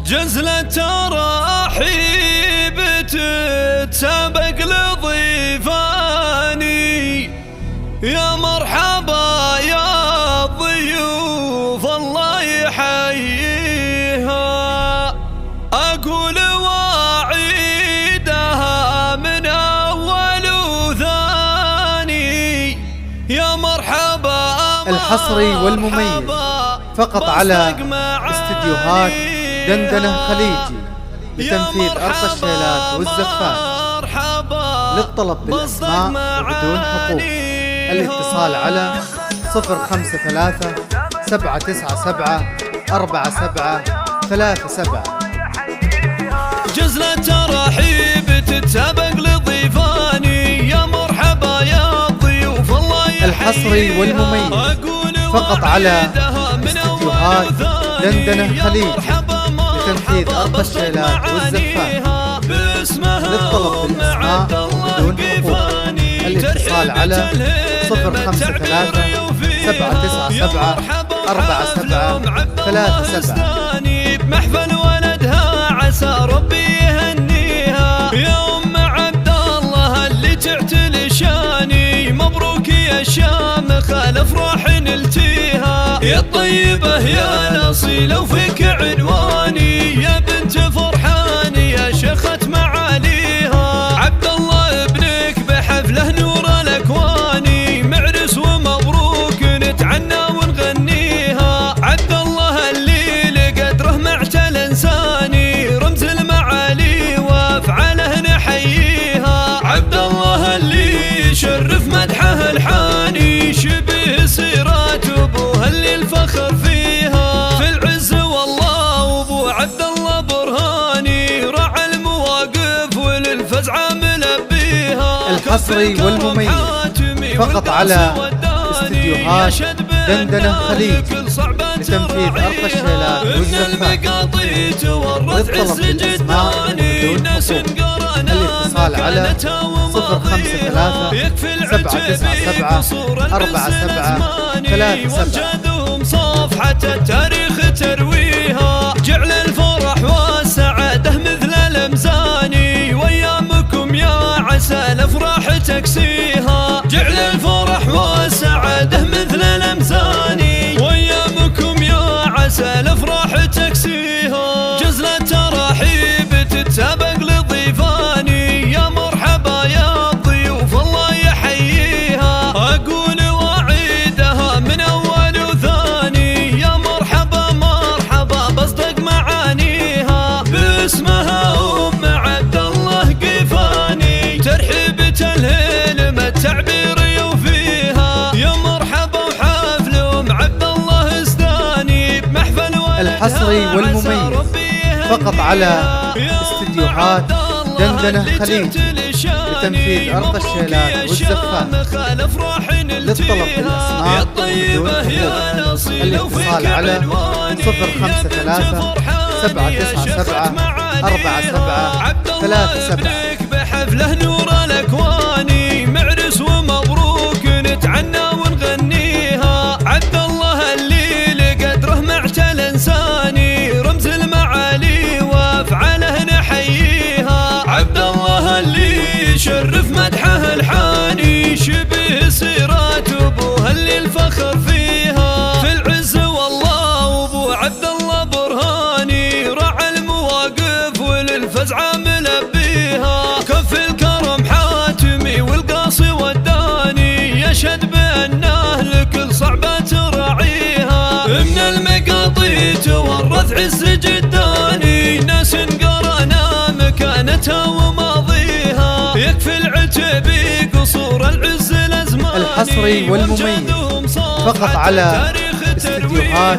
جزلة تراحيب تتسابق لضيفاني، يا مرحبا يا ضيوف الله يحييها. أقول واعيدها من أول وثاني، يا مرحبا الحصري والمميز فقط على استديوهات دندنة خليجي لتنفيذ أرق الشيلات والزفات. للطلب بالأسماء وبدون حقوق الاتصال على 053 797 4737. جزلة تراحيب تتسابق لضيفاني، يا مرحبا يا ضيوف الله يحييها. الحصري والمميز فقط على استديوهات دندنة خليجي لتنفيذ أرق الشيلات والزفات. للطلب بالأسماء وبدون حقوق الاتصال على 053 797 4737. بمحفل ولدها عسى ربي يهنيها، يا أم عبد الله اللي تعتلي شاني، مبروك يا الشامخ الأفراح نلتيها. يا الطيبة يا الأصيلة وفيك عنواني، يا بنت فرحاني يا شيخة معاليها. عبد الله ابنك بحفله نور الأكواني، معرس ومبروك نتعنى ونغنيها. عبد الله اللي لقدره معتل إنساني، رمز المعالي وأفعاله نحييها. عبد الله اللي يشرف مدحه الحاني، شبه سيرات أبوها اللي الفخر فيها. في العز والله وأبو عبد الله برهاني، راعى المواقف وللفزعة ملبيها. الحصري والمميز فقط على استديوهات دندنة خليجي لتنفيذ أرق الشيلات والزفات. للطلب بالأسماء وبدون حقوق الاتصال على 053 797 4737. صفحة التاريخ ترويها، جعل الفرح والسعادة مثل الأمزاني، وأيامكم يا عسى الأفراح تكسيها. جعل الفرح والسعادة مثل الأمزاني، وأيامكم يا عسى الأفراح تكسيها. جزلة تراحيب تتسابق لضيفاني، يا مرحبا يا ضيوف الله يحييها. أقول واعيدها من أول وثاني، يا مرحبا مرحبا بصدق معانيها. باسمها أم عبد الله قفاني، ترحيبة الهلم التعبير يوفيها. يا مرحبا وحفل أم عبد الله استاني، بمحفل الحصري والمميز فقط على استديوهات دندنة خليجي لتنفيذ أرق الشيلات والزفات. للطلب بالأسماء وبدون حقوق الاتصال على 053 797 4737. بحفله نور الأكواني، معرس ومبروك نتعنى ونغنيها. عبد الله اللي لقدره معتل إنساني، رمز المعالي وأفعاله نحييها. عبد الله اللي يشرف مدحه الحاني، شبه سيرات أبوها اللي الفخر فيها. في العز والله وأبو عبد الله برهاني، راعى المواقف وللفزعة ملبيها. كف الكرم حاتمي والقاصي والداني، يشهد بأنه لكل صعبة تراعيها. من المقاطي تورث عز جداني، ناس قرانا مكانتها وماضيها. يكفي العتبي قصور العز الأزمان. الحصري والمميز فقط على استديوهات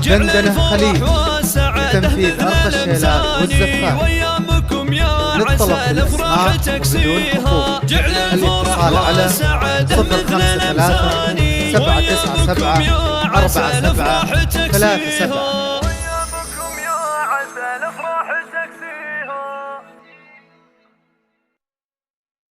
دندنة خليجي لتنفيذ أرق الشيلات والزفات. للطلب بالأسماء وبدون حقوق الاتصال على 053 797 4737.